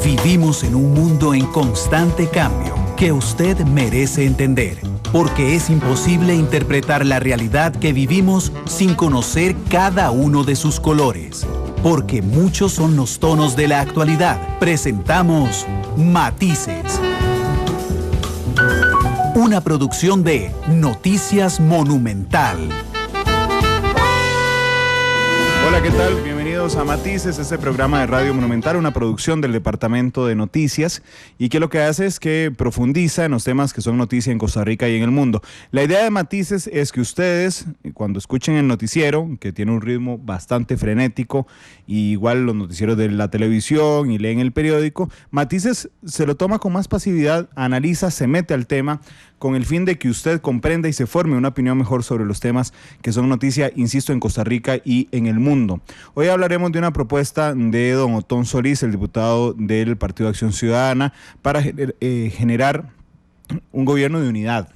Vivimos en un mundo en constante cambio que usted merece entender, porque es imposible interpretar la realidad que vivimos sin conocer cada uno de sus colores. Porque muchos son los tonos de la actualidad. Presentamos Matices. Una producción de Noticias Monumental. Hola, ¿qué tal? Bienvenidos a Matices, este programa de Radio Monumental, una producción del Departamento de Noticias y que lo que hace es que profundiza en los temas que son noticia en Costa Rica y en el mundo. La idea de Matices es que ustedes, cuando escuchen el noticiero, que tiene un ritmo bastante frenético, y igual los noticieros de la televisión y leen el periódico, Matices se lo toma con más pasividad, analiza, se mete al tema, con el fin de que usted comprenda y se forme una opinión mejor sobre los temas que son noticia, insisto, en Costa Rica y en el mundo. Hoy hablaremos de una propuesta de don Otón Solís, el diputado del Partido de Acción Ciudadana, para generar un gobierno de unidad.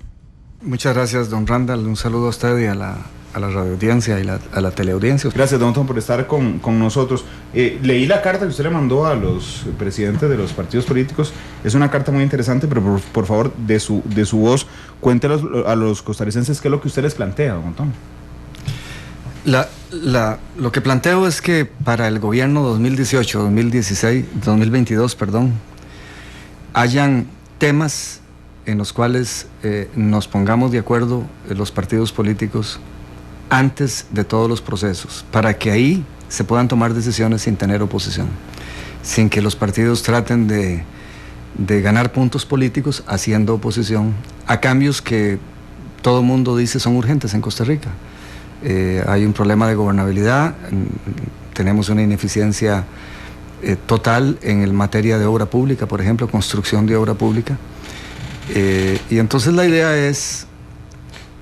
Muchas gracias, don Randall. Un saludo a usted y a la radioaudiencia y a la teleaudiencia. Gracias, don Otón, por estar con nosotros. Leí la carta que usted le mandó a los presidentes de los partidos políticos. Es una carta muy interesante, pero por favor, de su voz, cuéntelos a los costarricenses qué es lo que usted les plantea, don Otón. Lo que planteo es que para el gobierno 2022, hayan temas en los cuales nos pongamos de acuerdo los partidos políticos antes de todos los procesos, para que ahí se puedan tomar decisiones sin tener oposición, sin que los partidos traten de ganar puntos políticos haciendo oposición a cambios que todo el mundo dice son urgentes en Costa Rica. Hay un problema de gobernabilidad, tenemos una ineficiencia total en el materia de obra pública, por ejemplo, construcción de obra pública. Y entonces la idea es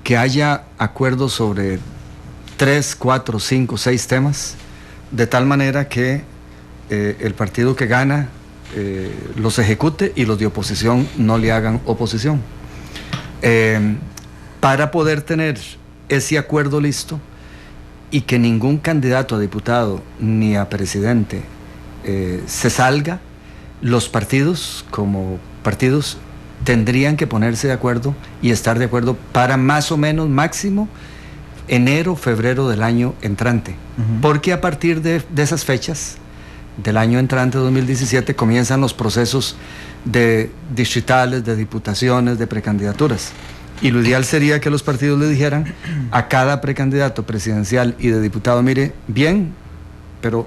que haya acuerdos sobre 3, 4, 5, 6 temas, de tal manera que el partido que gana los ejecute y los de oposición no le hagan oposición. Para poder tener ese acuerdo listo y que ningún candidato a diputado ni a presidente se salga, los partidos como partidos tendrían que ponerse de acuerdo y estar de acuerdo para más o menos máximo enero, febrero del año entrante. Porque a partir de esas fechas del año entrante 2017 comienzan los procesos de distritales, de diputaciones, de precandidaturas. Y lo ideal sería que los partidos le dijeran a cada precandidato presidencial y de diputado: mire, bien, pero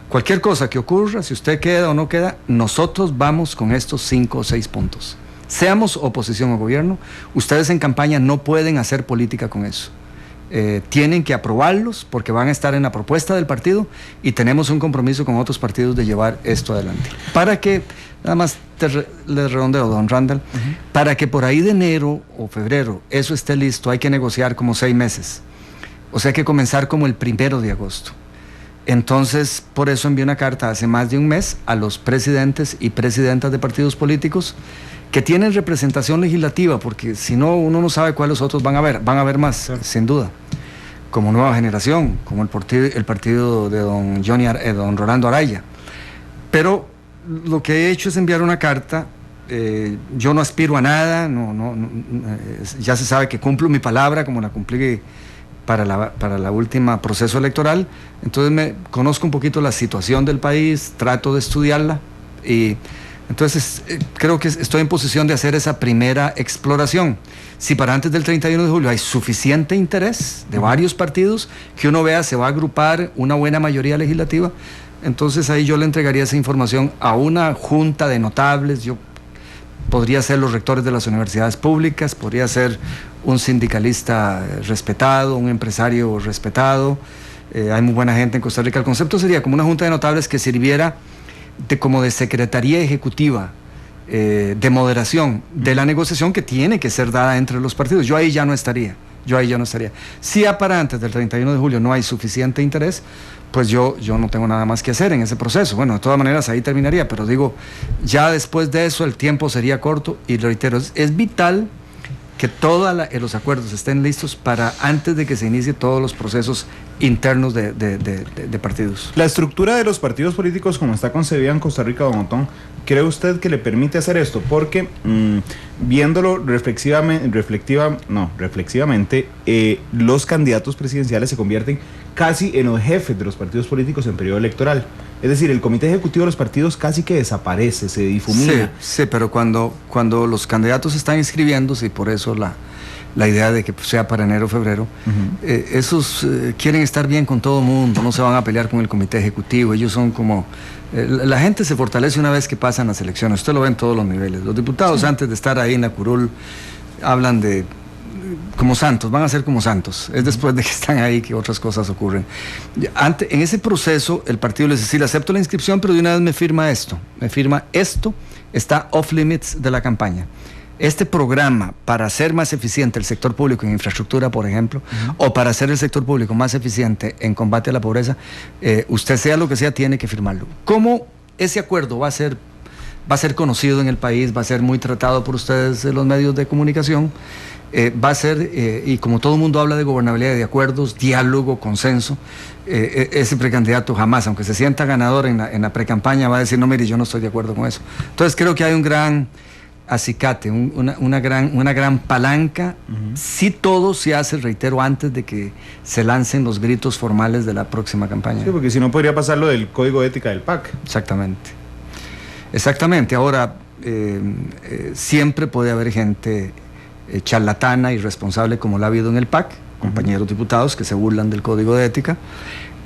cualquier cosa que ocurra, si usted queda o no queda, nosotros vamos con estos 5 o 6 puntos. Seamos oposición o gobierno, ustedes en campaña no pueden hacer política con eso. Tienen que aprobarlos porque van a estar en la propuesta del partido y tenemos un compromiso con otros partidos de llevar esto adelante. Para que, nada más le redondeo, don Randall, para que por ahí de enero o febrero eso esté listo, hay que negociar como 6 meses. O sea, hay que comenzar como el 1 de agosto. Entonces, por eso envié una carta hace más de un mes a los presidentes y presidentas de partidos políticos que tienen representación legislativa, porque si no, uno no sabe cuáles otros van a haber más, sí, sin duda, como Nueva Generación, como el partido de don Rolando Araya. Pero lo que he hecho es enviar una carta. Yo no aspiro a nada, ya se sabe que cumplo mi palabra como la cumplí para la última proceso electoral. Entonces conozco un poquito la situación del país, trato de estudiarla y entonces creo que estoy en posición de hacer esa primera exploración. Si para antes del 31 de julio hay suficiente interés de varios partidos, que uno vea se va a agrupar una buena mayoría legislativa, entonces ahí yo le entregaría esa información a una junta de notables. Yo podría ser los rectores de las universidades públicas, podría ser un sindicalista respetado, un empresario respetado. Hay muy buena gente en Costa Rica. El concepto sería como una junta de notables que sirviera como de secretaría ejecutiva, de moderación de la negociación que tiene que ser dada entre los partidos. Yo ahí ya no estaría. Si ya para antes del 31 de julio no hay suficiente interés, pues yo no tengo nada más que hacer en ese proceso. Bueno, de todas maneras ahí terminaría, pero digo, ya después de eso el tiempo sería corto y reitero, es vital que todos los acuerdos estén listos para antes de que se inicie todos los procesos internos de partidos. La estructura de los partidos políticos como está concebida en Costa Rica, don Otón, ¿cree usted que le permite hacer esto? Porque viéndolo reflexivamente, los candidatos presidenciales se convierten casi en los jefes de los partidos políticos en periodo electoral. Es decir, el comité ejecutivo de los partidos casi que desaparece, se difumina. Sí, pero cuando los candidatos están inscribiéndose, y por eso la idea de que sea para enero o febrero, esos quieren estar bien con todo el mundo, no se van a pelear con el comité ejecutivo, ellos son como... la gente se fortalece una vez que pasan las elecciones, usted lo ve en todos los niveles. Los diputados antes de estar ahí en la curul hablan de... como santos, van a ser como santos. Es después de que están ahí que otras cosas ocurren. En ese proceso, el partido les dice, sí, le acepto la inscripción, pero de una vez me firma esto, está off limits de la campaña. Este programa para hacer más eficiente el sector público en infraestructura, por ejemplo, o para hacer el sector público más eficiente en combate a la pobreza, usted sea lo que sea, tiene que firmarlo. ¿Cómo ese acuerdo va a ser conocido en el país, va a ser muy tratado por ustedes en los medios de comunicación? Va a ser, y como todo el mundo habla de gobernabilidad, de acuerdos, diálogo, consenso, ese precandidato jamás, aunque se sienta ganador en la precampaña, va a decir, no, mire, yo no estoy de acuerdo con eso. Entonces creo que hay un gran acicate, una gran palanca, si todo se hace, reitero, antes de que se lancen los gritos formales de la próxima campaña. Sí, porque si no podría pasar lo del código de ética del PAC. Exactamente. Ahora, siempre puede haber gente charlatana, irresponsable, como la ha habido en el PAC, compañeros diputados que se burlan del código de ética,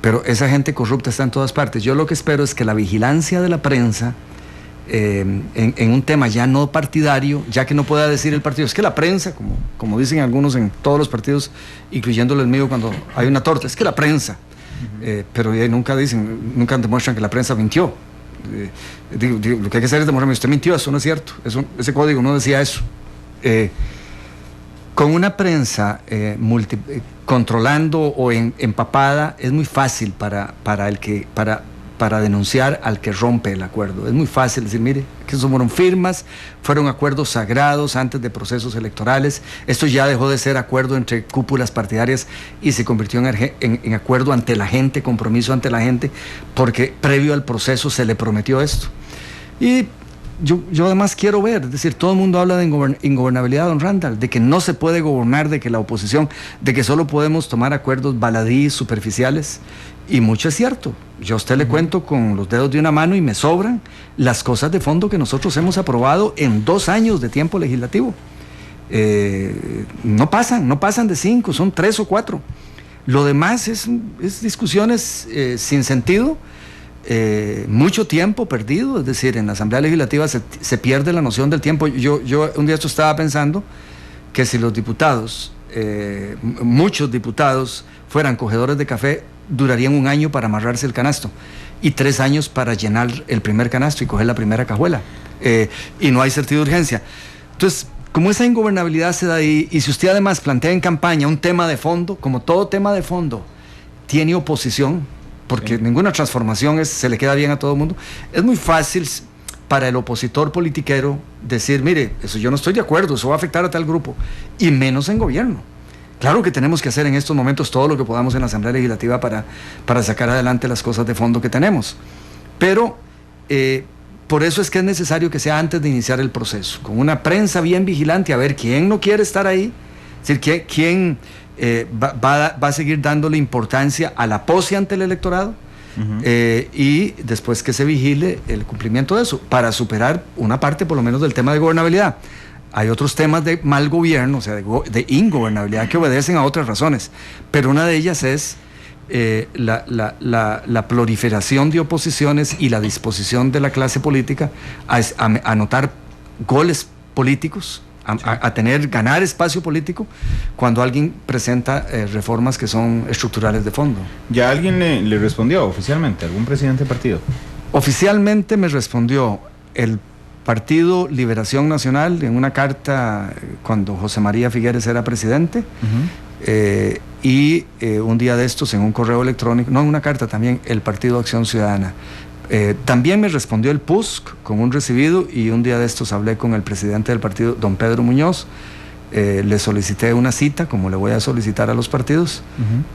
pero esa gente corrupta está en todas partes. Yo lo que espero es que la vigilancia de la prensa en un tema ya no partidario, ya que no pueda decir el partido, es que la prensa, como dicen algunos en todos los partidos, incluyendo el mío cuando hay una torta, es que la prensa, pero nunca demuestran que la prensa mintió. Lo que hay que hacer es demostrarme, usted mintió, eso no es cierto, ese código no decía eso. Con una prensa controlando o empapada, es muy fácil para denunciar al que rompe el acuerdo. Es muy fácil decir, mire, que eso fueron firmas, fueron acuerdos sagrados antes de procesos electorales, esto ya dejó de ser acuerdo entre cúpulas partidarias y se convirtió en acuerdo ante la gente, compromiso ante la gente, porque previo al proceso se le prometió esto. Y yo además quiero ver, es decir, todo el mundo habla de ingobernabilidad, don Randall, de que no se puede gobernar, de que la oposición, de que solo podemos tomar acuerdos baladí, superficiales, y mucho es cierto. Yo a usted le cuento con los dedos de una mano y me sobran las cosas de fondo que nosotros hemos aprobado en 2 años de tiempo legislativo. No pasan de 5, son 3 o 4. Lo demás es discusiones sin sentido. Mucho tiempo perdido, es decir, en la Asamblea Legislativa se pierde la noción del tiempo. Yo un día estaba pensando que si los diputados, muchos diputados, fueran cogedores de café, durarían 1 año para amarrarse el canasto y 3 años para llenar el primer canasto y coger la primera cajuela, y no hay sentido de urgencia. Entonces, como esa ingobernabilidad se da ahí, y si usted además plantea en campaña un tema de fondo, como todo tema de fondo tiene oposición, porque ninguna transformación se le queda bien a todo el mundo, es muy fácil para el opositor politiquero decir, mire, eso yo no estoy de acuerdo, eso va a afectar a tal grupo, y menos en gobierno. Claro que tenemos que hacer en estos momentos todo lo que podamos en la Asamblea Legislativa para sacar adelante las cosas de fondo que tenemos, pero por eso es que es necesario que sea antes de iniciar el proceso, con una prensa bien vigilante, a ver quién no quiere estar ahí, es decir, quién va a seguir dándole importancia a la pose ante el electorado, y después que se vigile el cumplimiento de eso, para superar una parte por lo menos del tema de gobernabilidad. Hay otros temas de mal gobierno, o sea, de ingobernabilidad, que obedecen a otras razones, pero una de ellas es la proliferación de oposiciones y la disposición de la clase política a anotar goles políticos, a ganar espacio político cuando alguien presenta reformas que son estructurales de fondo. ¿Ya alguien le respondió oficialmente, algún presidente de partido? Oficialmente me respondió el Partido Liberación Nacional en una carta cuando José María Figueres era presidente, y un día de estos en un correo electrónico, no, en una carta también, el Partido Acción Ciudadana. También me respondió el PUSC con un recibido, y un día de estos hablé con el presidente del partido, don Pedro Muñoz, Le solicité una cita, como le voy a solicitar a los partidos,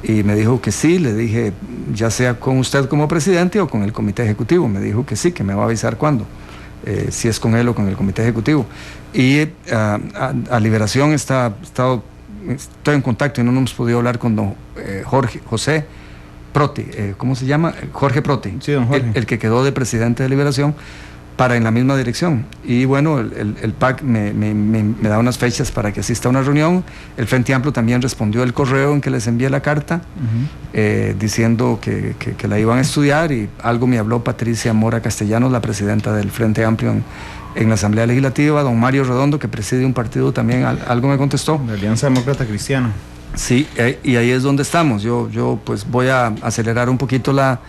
y me dijo que sí. Le dije, ya sea con usted como presidente o con el comité ejecutivo. Me dijo que sí, que me va a avisar cuándo, si es con él o con el comité ejecutivo. Y a Liberación estoy en contacto y no hemos podido hablar con don José Proti, ¿cómo se llama? Jorge Proti, sí, don Jorge. El que quedó de presidente de Liberación, para en la misma dirección. Y bueno, el PAC me da unas fechas para que asista a una reunión. El Frente Amplio también respondió el correo en que les envié la carta, diciendo que la iban a estudiar, y algo me habló Patricia Mora Castellanos, la presidenta del Frente Amplio en la Asamblea Legislativa. Don Mario Redondo, que preside un partido, también algo me contestó. La Alianza Demócrata Cristiana. Sí, y ahí es donde estamos. Yo pues voy a acelerar un poquito la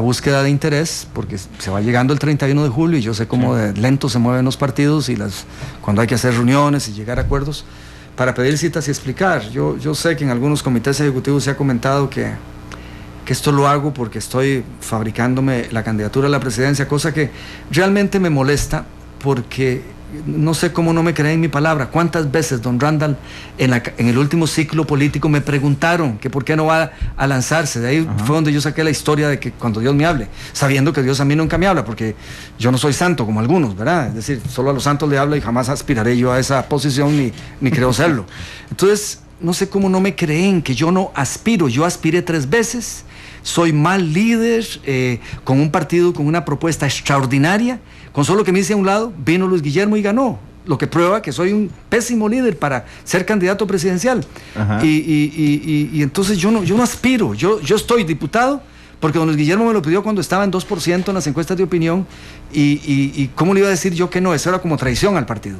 búsqueda de interés, porque se va llegando el 31 de julio y yo sé cómo de lento se mueven los partidos, y cuando hay que hacer reuniones y llegar a acuerdos para pedir citas y explicar. Yo sé que en algunos comités ejecutivos se ha comentado que esto lo hago porque estoy fabricándome la candidatura a la presidencia, cosa que realmente me molesta, porque no sé cómo no me creen mi palabra. ¿Cuántas veces, don Randall, en el último ciclo político me preguntaron que por qué no va a lanzarse? De ahí fue donde yo saqué la historia de que cuando Dios me hable, sabiendo que Dios a mí nunca me habla, porque yo no soy santo como algunos, ¿verdad? Es decir, solo a los santos le habla y jamás aspiraré yo a esa posición, ni creo serlo. Entonces, no sé cómo no me creen que yo no aspiro. Yo aspiré 3 veces, soy mal líder, con un partido con una propuesta extraordinaria. Con solo que me hice a un lado, vino Luis Guillermo y ganó, lo que prueba que soy un pésimo líder para ser candidato presidencial. Y entonces yo no aspiro. Yo estoy diputado porque don Luis Guillermo me lo pidió cuando estaba en 2% en las encuestas de opinión, y ¿cómo le iba a decir yo que no? Eso era como traición al partido.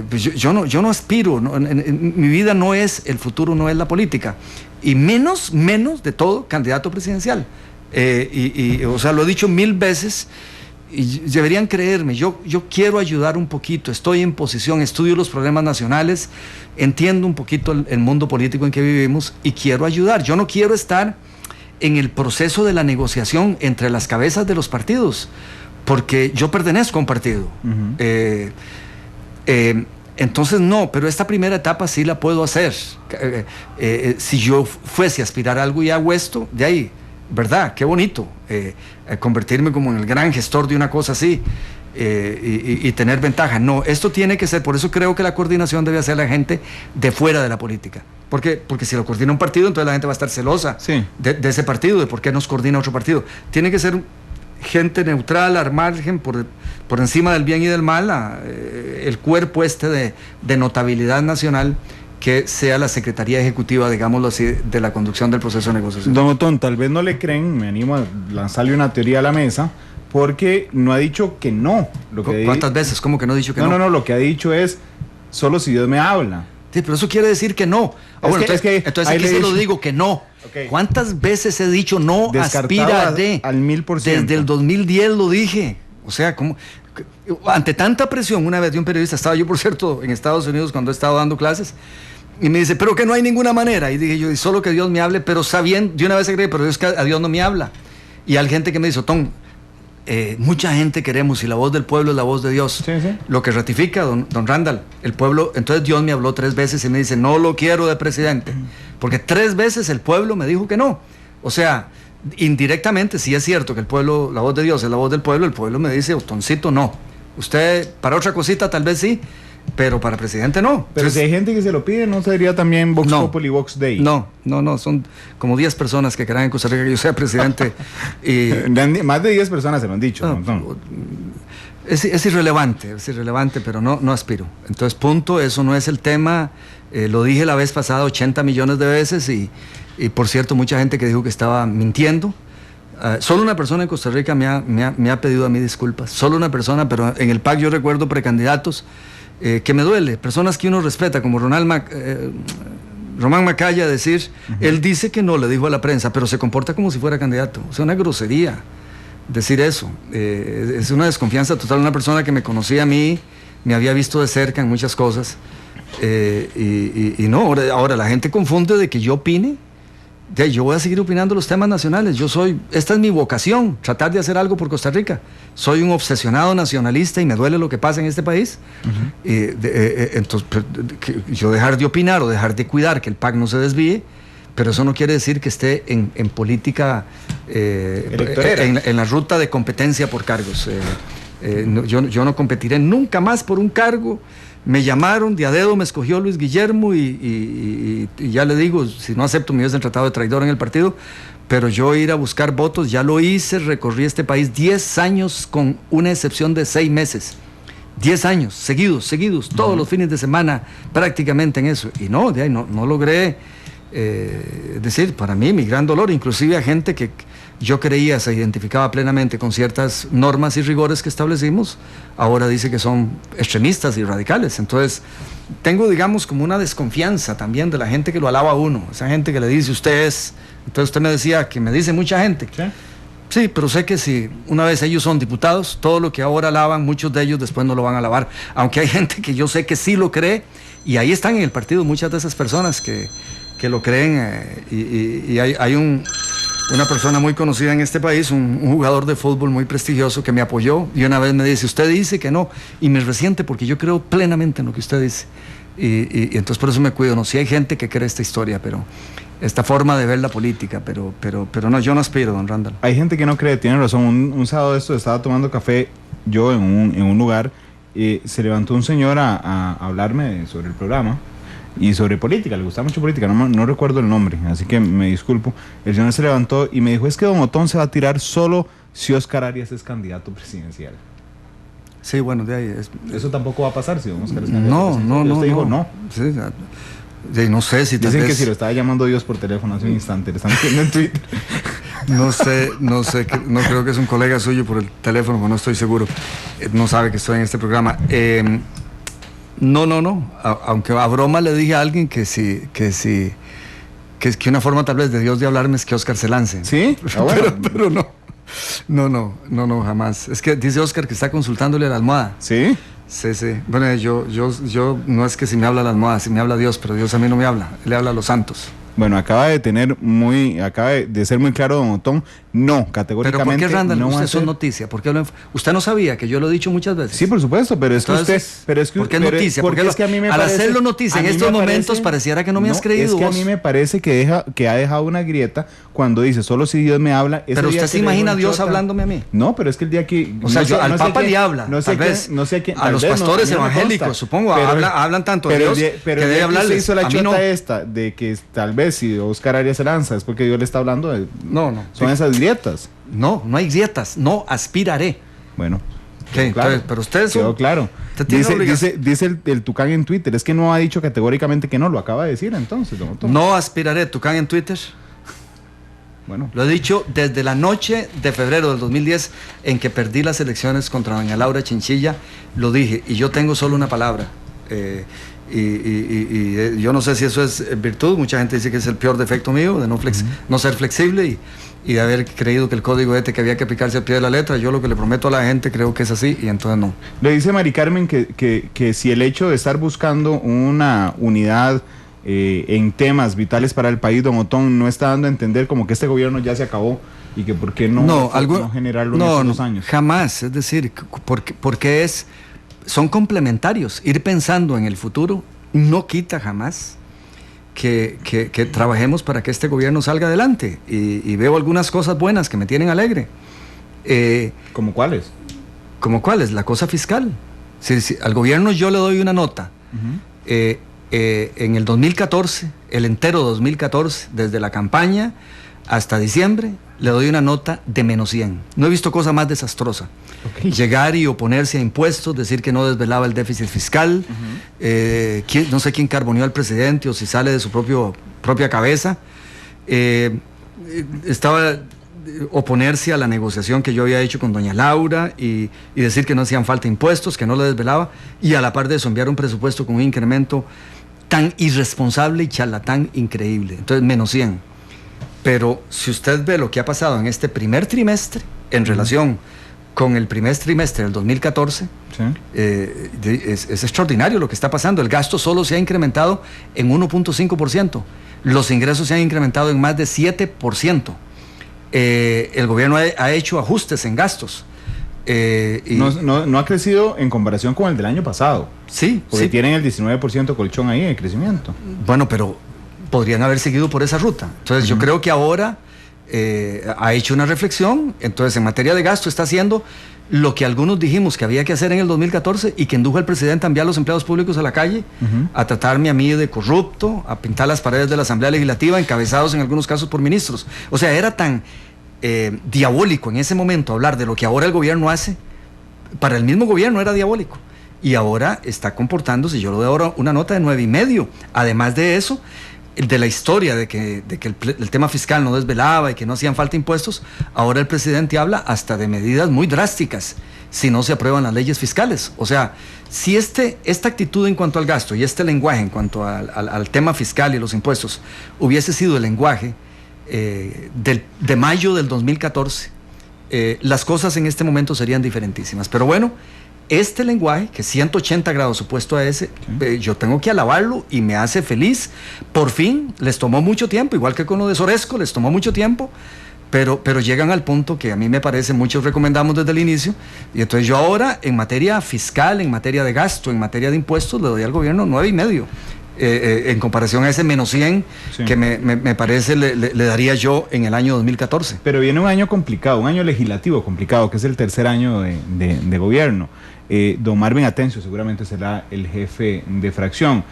Pues yo no aspiro, mi vida no es, el futuro no es la política, y menos de todo candidato presidencial. O sea, lo he dicho 1000 veces, y deberían creerme. Yo quiero ayudar un poquito, estoy en posición, estudio los problemas nacionales, entiendo un poquito el mundo político en que vivimos, y quiero ayudar. Yo no quiero estar en el proceso de la negociación entre las cabezas de los partidos, porque yo pertenezco a un partido. Entonces no, pero esta primera etapa sí la puedo hacer. Si yo fuese a aspirar a algo y hago esto, de ahí, ¿verdad? Qué bonito, convertirme como en el gran gestor de una cosa así, y tener ventaja. No, esto tiene que ser, por eso creo que la coordinación debe hacer la gente de fuera de la política. Porque si lo coordina un partido, entonces la gente va a estar celosa de ese partido, de por qué nos coordina otro partido. Tiene que ser gente neutral, al margen, por encima del bien y del mal, el cuerpo de notabilidad nacional, que sea la Secretaría Ejecutiva, digámoslo así, de la conducción del proceso de negociación. Don Otón, tal vez no le creen, me animo a lanzarle una teoría a la mesa, porque no ha dicho que no. ¿Cuántas veces? ¿Cómo que no ha dicho que no? No, lo que ha dicho es, solo si Dios me habla. Sí, pero eso quiere decir que no. Entonces aquí se lo digo que no. Okay. ¿Cuántas veces he dicho no? Aspira al 1000%. Desde el 2010 lo dije. O sea, ¿cómo? Ante tanta presión, una vez de un periodista, estaba yo, por cierto, en Estados Unidos cuando he estado dando clases, y me dice, pero que no hay ninguna manera. Y dije yo, y solo que Dios me hable, pero sabiendo, de una vez se cree, pero es que a Dios no me habla. Y hay gente que me dice, Otón, mucha gente queremos, y la voz del pueblo es la voz de Dios. Sí. Lo que ratifica, don Randall, el pueblo. Entonces Dios me habló 3 veces y me dice, no lo quiero de presidente, porque 3 veces el pueblo me dijo que no. O sea, indirectamente sí es cierto que el pueblo, la voz de Dios es la voz del pueblo. El pueblo me dice, Otoncito, no. Usted para otra cosita tal vez sí, pero para presidente no. Pero entonces, si hay gente que se lo pide, ¿no sería también Vox Populi, Vox Dei? No, son como 10 personas que querrán en Costa Rica que yo sea presidente. Más de 10 personas se lo han dicho. No. Es irrelevante, pero no aspiro. Entonces, punto, eso no es el tema. Lo dije la vez pasada 80 millones de veces, y por cierto, mucha gente que dijo que estaba mintiendo. Solo una persona en Costa Rica me ha pedido a mí disculpas. Solo una persona, pero en el PAC yo recuerdo precandidatos que me duele, personas que uno respeta, como Román Macaya, decir, él dice que no, le dijo a la prensa, pero se comporta como si fuera candidato. O sea, una grosería decir eso. Es una desconfianza total. Una persona que me conocía a mí, me había visto de cerca en muchas cosas, y no, ahora la gente confunde de que yo opine yo voy a seguir opinando los temas nacionales. Esta es mi vocación, tratar de hacer algo por Costa Rica. Soy un obsesionado nacionalista y me duele lo que pasa en este país. Entonces, yo dejar de opinar o dejar de cuidar que el PAC no se desvíe, pero eso no quiere decir que esté en política, en la ruta de competencia por cargos. Yo no competiré nunca más por un cargo. Me llamaron, de a dedo me escogió Luis Guillermo y ya le digo, si no acepto me hubiesen tratado de traidor en el partido, pero yo ir a buscar votos, ya lo hice, recorrí este país 10 años con una excepción de 6 meses. 10 años, seguidos, todos los fines de semana prácticamente en eso. Y no logré, decir, para mí mi gran dolor, inclusive a gente que yo creía se identificaba plenamente con ciertas normas y rigores que establecimos, ahora dice que son extremistas y radicales. Entonces tengo, digamos, como una desconfianza también de la gente que lo alaba a uno, esa gente que le dice usted es. Entonces usted me decía que me dice mucha gente. Sí, pero sé que si una vez ellos son diputados, todo lo que ahora alaban, muchos de ellos después no lo van a alabar, aunque hay gente que yo sé que sí lo cree, y ahí están en el partido muchas de esas personas que lo creen, y hay una persona muy conocida en este país, un jugador de fútbol muy prestigioso que me apoyó, y una vez me dice, usted dice que no, y me resiente porque yo creo plenamente en lo que usted dice, y entonces por eso me cuido. No, sí hay gente que cree esta historia, pero esta forma de ver la política, pero no, yo no aspiro, don Randall. Hay gente que no cree, tiene razón. Un sábado de esto estaba tomando café yo en un lugar, y se levantó un señor a hablarme sobre el programa y sobre política, le gustaba mucho política, no recuerdo el nombre, así que me disculpo. El señor se levantó y me dijo, es que don Otón se va a tirar solo si Óscar Arias es candidato presidencial. Sí, bueno, de ahí eso tampoco va a pasar si don Óscar es candidato presidencial. No. Dijo no. Sí, no sé si dicen que si lo estaba llamando Dios por teléfono hace un instante, le están metiendo en Twitter. No sé, no creo que es un colega suyo por el teléfono, pero no estoy seguro. No sabe que estoy en este programa. No. Aunque a broma le dije a alguien que una forma tal vez de Dios de hablarme es que Óscar se lance. ¿Sí? Bueno. Pero no, jamás. Es que dice Óscar que está consultándole a la almohada. ¿Sí? Sí. Bueno, yo no es que si me habla la almohada, si me habla Dios, pero Dios a mí no me habla, Él le habla a los santos. Bueno, acaba de ser muy claro don Otón, no, categóricamente. ¿Pero por qué, Randall? No, usted es noticia. ¿Por qué usted no sabía que yo lo he dicho muchas veces? Sí, por supuesto, pero es que entonces, ¿por qué es noticia? Porque es que a mí me parece, al hacerlo noticia en estos momentos pareciera que no me has creído. Es que a mí me parece que ha dejado una grieta cuando dice, solo si Dios me habla. Pero usted se imagina a Dios hablándome a mí. No, pero es que el día que... O sea, al Papa le habla, tal vez. A los pastores evangélicos, supongo, hablan tanto de Dios que debe hablarles. Hizo la chota esta de que tal vez si Óscar Arias se lanza es porque Dios le está hablando de... No. Son esas grietas. No hay grietas, no aspiraré. Bueno, claro. Entonces, pero ustedes quedó claro. Dice el Tucán en Twitter, es que no ha dicho categóricamente que no, lo acaba de decir entonces. No aspiraré, Tucán en Twitter. Bueno. Lo he dicho desde la noche de febrero del 2010 en que perdí las elecciones contra doña Laura Chinchilla, lo dije, y yo tengo solo una palabra. Yo no sé si eso es virtud, mucha gente dice que es el peor defecto mío, de no ser flexible y de haber creído que el código ético había que aplicarse al pie de la letra. Yo lo que le prometo a la gente creo que es así, y entonces no. Le dice Mari Carmen que si el hecho de estar buscando una unidad en temas vitales para el país, don Otón, no está dando a entender como que este gobierno ya se acabó y que por qué no generarlo en estos 2 años. Jamás, es decir, porque son complementarios. Ir pensando en el futuro no quita jamás que trabajemos para que este gobierno salga adelante, y veo algunas cosas buenas que me tienen alegre. ¿Cómo cuáles? ¿Cómo cuáles? La cosa fiscal. Si al gobierno yo le doy una nota. En el 2014, el entero 2014, desde la campaña hasta diciembre, le doy una nota de -100. No he visto cosa más desastrosa. Okay. Llegar y oponerse a impuestos, decir que no desvelaba el déficit fiscal, no sé quién carboneó al presidente o si sale de su propia cabeza. Estaba oponerse a la negociación que yo había hecho con doña Laura y decir que no hacían falta impuestos, que no le desvelaba, y a la par de eso enviar un presupuesto con un incremento tan irresponsable y charlatán increíble. Entonces, -100. Pero si usted ve lo que ha pasado en este primer trimestre en relación con el primer trimestre del 2014, Sí. Es extraordinario lo que está pasando. El gasto solo se ha incrementado en 1.5%. Los ingresos se han incrementado en más de 7%. El gobierno ha hecho ajustes en gastos. No ha crecido en comparación con el del año pasado. Sí, Porque sí. tienen el 19% colchón ahí de crecimiento. Bueno, pero podrían haber seguido por esa ruta. Entonces, yo creo que ahora ha hecho una reflexión. Entonces, en materia de gasto está haciendo lo que algunos dijimos que había que hacer en el 2014 y que indujo al presidente a enviar a los empleados públicos a la calle, a tratarme a mí de corrupto, a pintar las paredes de la Asamblea Legislativa, encabezados en algunos casos por ministros. O sea, era tan diabólico en ese momento hablar de lo que ahora el gobierno hace. Para el mismo gobierno era diabólico. Y ahora está comportándose, yo le doy ahora una nota de 9.5. Además de eso, de la historia de que el tema fiscal no desvelaba y que no hacían falta impuestos, ahora el presidente habla hasta de medidas muy drásticas si no se aprueban las leyes fiscales. O sea, si esta actitud en cuanto al gasto y este lenguaje en cuanto al tema fiscal y los impuestos hubiese sido el lenguaje de mayo del 2014, las cosas en este momento serían diferentísimas. Pero bueno, este lenguaje, que 180 grados opuesto a ese, yo tengo que alabarlo y me hace feliz. Por fin, les tomó mucho tiempo, igual que con lo de Soresco, les tomó mucho tiempo, pero llegan al punto que a mí me parece, muchos recomendamos desde el inicio, y entonces yo ahora, en materia fiscal, en materia de gasto, en materia de impuestos, le doy al gobierno 9.5. En comparación a ese menos 100 Sí. que me parece le daría yo en el año 2014. Pero viene un año complicado, un año legislativo complicado, que es el tercer año de gobierno. Don Marvin Atencio seguramente será el jefe de fracción.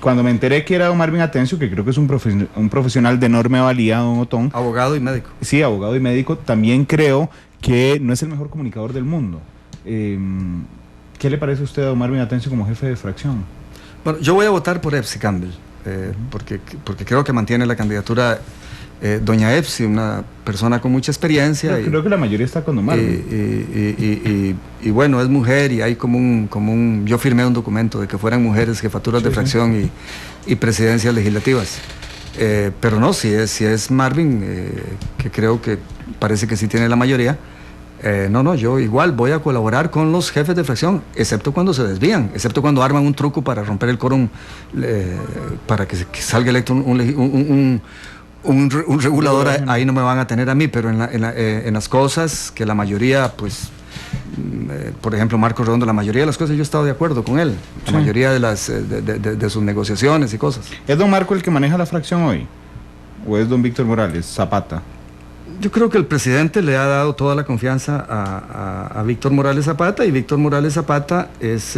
Cuando me enteré que era don Marvin Atencio, que creo que es un profesional de enorme valía, don Otón. Abogado y médico. Sí, abogado y médico. También creo que no es el mejor comunicador del mundo. ¿Qué le parece a usted a don Marvin Atencio como jefe de fracción? Bueno, yo voy a votar por Epsi Campbell, porque creo que mantiene la candidatura doña Epsi, una persona con mucha experiencia. Creo que la mayoría está con don Marvin. Y bueno, es mujer y hay como un... Yo firmé un documento de que fueran mujeres jefaturas de fracción y presidencias legislativas. Pero no, si es Marvin, que creo que parece que sí tiene la mayoría, yo igual voy a colaborar con los jefes de fracción, excepto cuando se desvían, excepto cuando arman un truco para romper el quórum, para que salga electo un regulador. Ahí no me van a tener a mí, pero en las cosas que la mayoría, pues, por ejemplo, Marco Redondo, la mayoría de las cosas yo he estado de acuerdo con él, la mayoría de sus negociaciones y cosas. ¿Es don Marco el que maneja la fracción hoy? ¿O es don Víctor Morales Zapata? Yo creo que el presidente le ha dado toda la confianza a Víctor Morales Zapata, y Víctor Morales Zapata es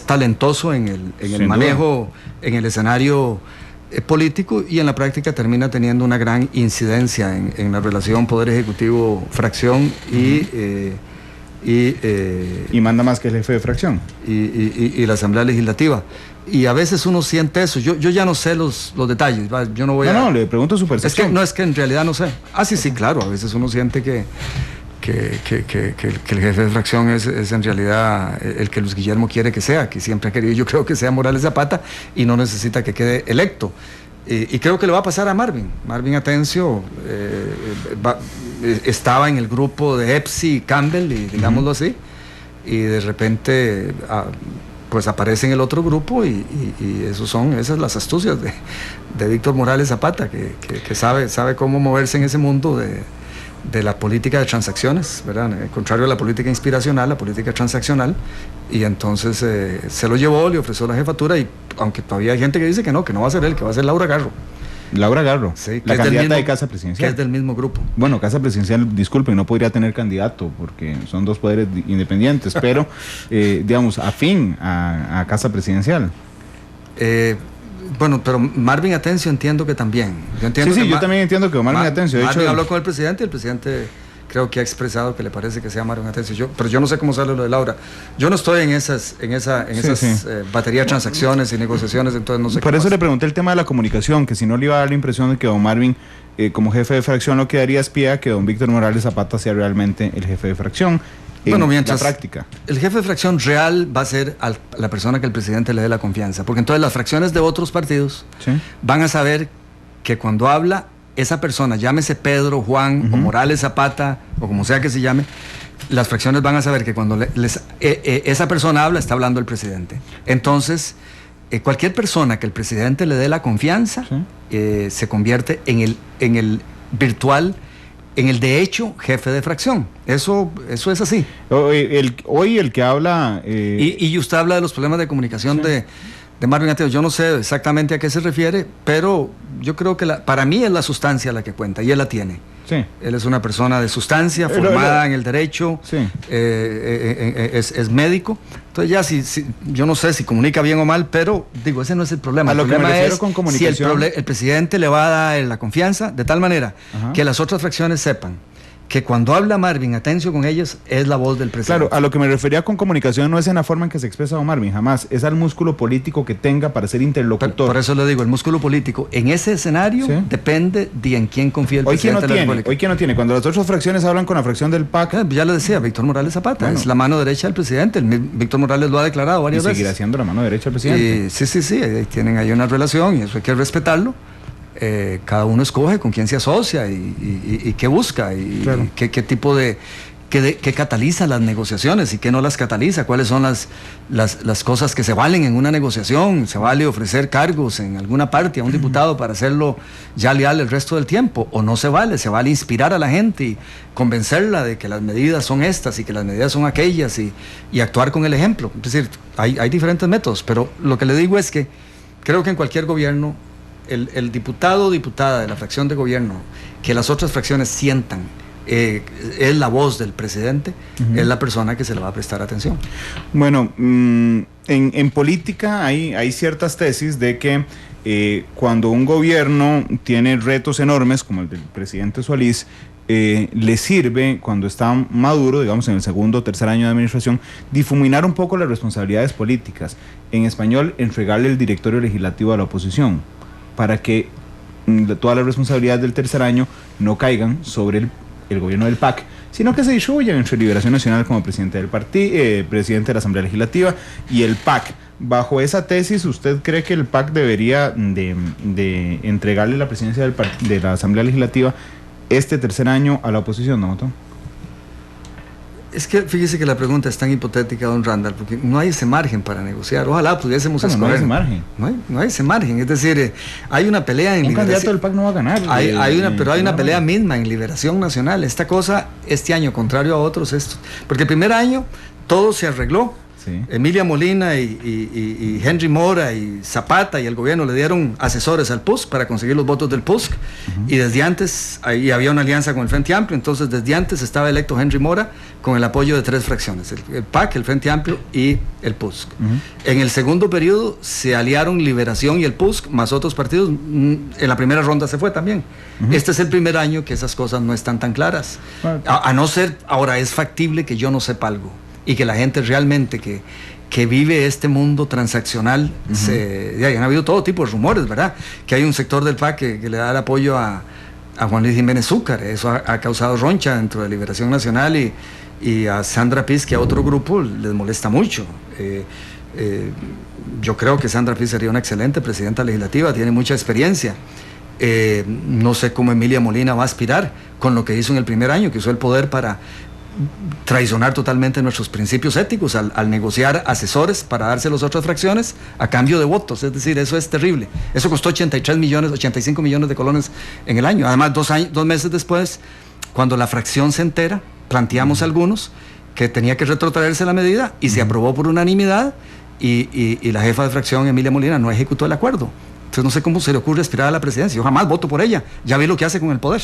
talentoso en el manejo, en el escenario político, y en la práctica termina teniendo una gran incidencia en la relación Poder Ejecutivo-Fracción Y manda más que el jefe de fracción. Y la Asamblea Legislativa. Y a veces uno siente eso. Yo ya no sé los detalles. Yo no voy No, le pregunto su percepción. Es que en realidad no sé. Sí, claro. A veces uno siente que el jefe de fracción es en realidad el que Luis Guillermo quiere que sea, que siempre ha querido, yo creo, que sea Morales Zapata, y no necesita que quede electo. Y creo que le va a pasar a Marvin. Marvin Atencio estaba en el grupo de Epsi Campbell, y digámoslo así, y de repente pues aparece en el otro grupo, y esas son las astucias de Víctor Morales Zapata, que sabe cómo moverse en ese mundo de la política de transacciones, ¿verdad? Contrario a la política inspiracional, la política transaccional. Y entonces se lo llevó, le ofreció la jefatura, y aunque todavía hay gente que dice que no va a ser él, que va a ser Laura Garro. Laura Garro, sí, la candidata de Casa Presidencial. Que es del mismo grupo. Bueno, Casa Presidencial, disculpen, no podría tener candidato porque son dos poderes independientes, pero digamos, afín a Casa Presidencial. Bueno, pero Marvin Atencio entiendo que también. Yo también entiendo que Marvin Atencio. Marvin habló con el presidente, y el presidente creo que ha expresado que le parece que sea Marvin Atencio. Pero yo no sé cómo sale lo de Laura. Yo no estoy en esas baterías de transacciones y negociaciones, entonces no sé. Por eso le pregunté el tema de la comunicación, que si no le iba a dar la impresión de que don Marvin, como jefe de fracción, lo que daría es pie a que don Víctor Morales Zapata sea realmente el jefe de fracción. Bueno, mientras la práctica, el jefe de fracción real va a ser la persona que el presidente le dé la confianza, porque entonces las fracciones de otros partidos van a saber que cuando habla esa persona, llámese Pedro, Juan o Morales Zapata, o como sea que se llame, las fracciones van a saber que cuando esa persona habla, está hablando el presidente. Entonces, cualquier persona que el presidente le dé la confianza, se convierte en el virtual, en el de hecho jefe de fracción. Eso es así. Hoy el que habla... Y usted habla de los problemas de comunicación de Marvin Ateo. Yo no sé exactamente a qué se refiere, pero yo creo que para mí es la sustancia la que cuenta, y él la tiene. Sí. Él es una persona de sustancia, formada en el derecho, es médico. Entonces ya yo no sé si comunica bien o mal, pero digo, ese no es el problema. El problema es con comunicación, si el presidente le va a dar la confianza de tal manera que las otras fracciones sepan que cuando habla Marvin, atención con ellos, es la voz del presidente. Claro, a lo que me refería con comunicación no es en la forma en que se expresa don Marvin, jamás. Es al músculo político que tenga para ser interlocutor. Por eso le digo, el músculo político en ese escenario depende de en quién confía el presidente de la República. Hoy quién no tiene. Cuando las otras fracciones hablan con la fracción del PAC... Ya lo decía, Víctor Morales Zapata, es la mano derecha del presidente. Víctor Morales lo ha declarado varias veces. Y seguirá siendo la mano derecha del presidente. Sí, tienen ahí una relación y eso hay que respetarlo. Cada uno escoge con quién se asocia y qué busca y qué tipo de qué cataliza las negociaciones y qué no las cataliza, cuáles son las cosas que se valen en una negociación. Se vale ofrecer cargos en alguna parte a un diputado para hacerlo ya leal el resto del tiempo, o no se vale inspirar a la gente y convencerla de que las medidas son estas y que las medidas son aquellas y actuar con el ejemplo. Es decir, hay diferentes métodos, pero lo que le digo es que creo que en cualquier gobierno el diputado o diputada de la fracción de gobierno que las otras fracciones sientan es la voz del presidente, es la persona que se le va a prestar atención. Bueno, en política hay ciertas tesis de que cuando un gobierno tiene retos enormes, como el del presidente Solís, le sirve, cuando está maduro, digamos en el segundo o tercer año de administración, difuminar un poco las responsabilidades políticas. En español, entregarle el directorio legislativo a la oposición, para que todas las responsabilidades del tercer año no caigan sobre el gobierno del PAC, sino que se distribuyan entre Liberación Nacional como presidente del partido, presidente de la Asamblea Legislativa, y el PAC. Bajo esa tesis, ¿usted cree que el PAC debería de entregarle la presidencia de la Asamblea Legislativa este tercer año a la oposición, don Otto? Es que fíjese que la pregunta es tan hipotética, don Randall, porque no hay ese margen para negociar. Ojalá pudiésemos escoger. No hay ese margen. No hay ese margen. Es decir, hay una pelea en un Liberación. Candidato del PAC no va a ganar. Pero hay una pelea misma en Liberación Nacional. Esta cosa, este año, contrario a otros, porque el primer año todo se arregló. Sí. Emilia Molina y Henry Mora y Zapata y el gobierno le dieron asesores al PUSC para conseguir los votos del PUSC, y desde antes ahí había una alianza con el Frente Amplio. Entonces desde antes estaba electo Henry Mora con el apoyo de 3 fracciones, el PAC, el Frente Amplio y el PUSC. En el segundo periodo se aliaron Liberación y el PUSC más otros partidos. En la primera ronda se fue también. Este es el primer año que esas cosas no están tan claras, a no ser, ahora es factible que yo no sepa algo y que la gente realmente que vive este mundo transaccional, han habido todo tipo de rumores, ¿verdad? Que hay un sector del PAC que le da el apoyo a Juan Luis Jiménez Zúcar. Eso ha causado roncha dentro de Liberación Nacional, y a Sandra Piz, que a otro grupo les molesta mucho. Yo creo que Sandra Piz sería una excelente presidenta legislativa, tiene mucha experiencia. No sé cómo Emilia Molina va a aspirar con lo que hizo en el primer año, que usó el poder para traicionar totalmente nuestros principios éticos al negociar asesores para dárselos a otras fracciones a cambio de votos. Es decir, eso es terrible. Eso costó 85 millones de colones en el año. Además, 2 meses después, cuando la fracción se entera, planteamos algunos que tenía que retrotraerse la medida y se aprobó por unanimidad, y la jefa de fracción, Emilia Molina, no ejecutó el acuerdo. Entonces no sé cómo se le ocurre aspirar a la presidencia. Yo jamás voto por ella. Ya vi lo que hace con el poder.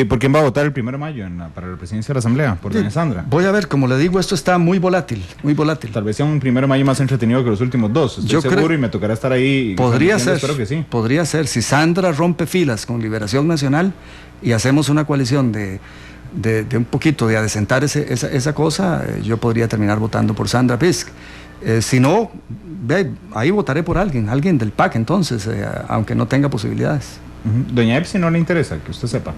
¿Por quién va a votar el 1 de mayo para la presidencia de la Asamblea? ¿Por doña Sandra? Voy a ver, como le digo, esto está muy volátil, muy volátil. Tal vez sea un 1 de mayo más entretenido que los últimos 2. Estoy seguro y me tocará estar ahí. Podría ser. Espero que sí. Podría ser. Si Sandra rompe filas con Liberación Nacional y hacemos una coalición de un poquito de adecentar esa cosa, yo podría terminar votando por Sandra Pisk. Si no, ahí votaré por alguien del PAC, entonces, aunque no tenga posibilidades. Doña Epsi no le interesa, que usted sepa.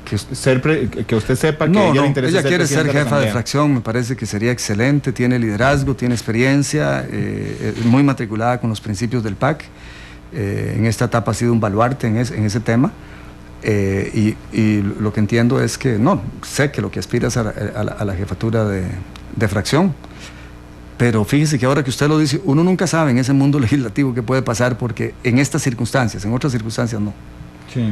Que usted sepa que ella le interesa. Ella quiere ser jefa de fracción, me parece que sería excelente, tiene liderazgo, tiene experiencia, es muy matriculada con los principios del PAC. En esta etapa ha sido un baluarte en ese tema. Y lo que entiendo es que, no, sé que lo que aspira es a la jefatura de fracción, pero fíjese que ahora que usted lo dice, uno nunca sabe en ese mundo legislativo qué puede pasar, porque en estas circunstancias, en otras circunstancias no. Sí.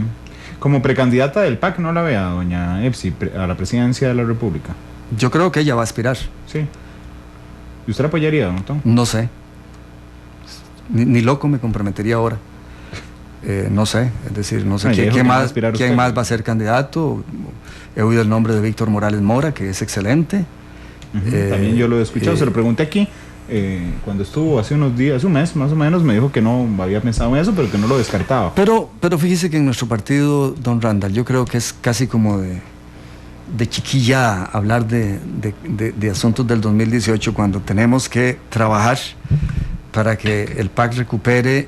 Como precandidata del PAC, ¿no la vea, doña Epsi, a la presidencia de la República? Yo creo que ella va a aspirar. Sí. ¿Y usted la apoyaría, don Tom? No sé. Ni loco me comprometería ahora. No sé, es decir, no sé quién más va a ser candidato. He oído el nombre de Víctor Morales Mora, que es excelente. También yo lo he escuchado, se lo pregunté aquí. Cuando estuvo hace unos días, un mes más o menos, me dijo que no había pensado en eso, pero que no lo descartaba. Pero fíjese que en nuestro partido, don Randall, yo creo que es casi como de chiquilla hablar de asuntos del 2018, cuando tenemos que trabajar para que el PAC recupere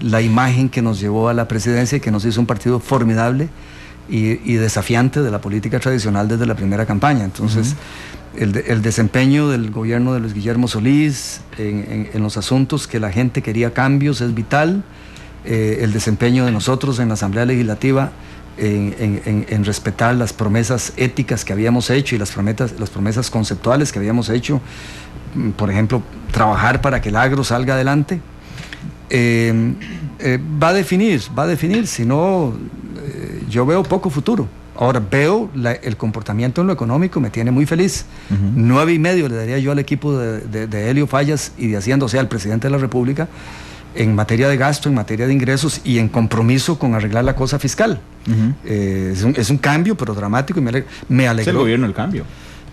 la imagen que nos llevó a la presidencia y que nos hizo un partido formidable y desafiante de la política tradicional desde la primera campaña. Entonces, el desempeño del gobierno de Luis Guillermo Solís en los asuntos que la gente quería cambios es vital. El desempeño de nosotros en la Asamblea Legislativa en respetar las promesas éticas que habíamos hecho y las promesas conceptuales que habíamos hecho, por ejemplo, trabajar para que el agro salga adelante, va a definir, si no, yo veo poco futuro. Ahora veo el comportamiento en lo económico, me tiene muy feliz. 9,5 le daría yo al equipo de Helio Fallas y de Hacienda, o sea, al presidente de la República, en materia de gasto, en materia de ingresos y en compromiso con arreglar la cosa fiscal. Es un cambio, pero dramático, y me alegró. Es el gobierno el cambio.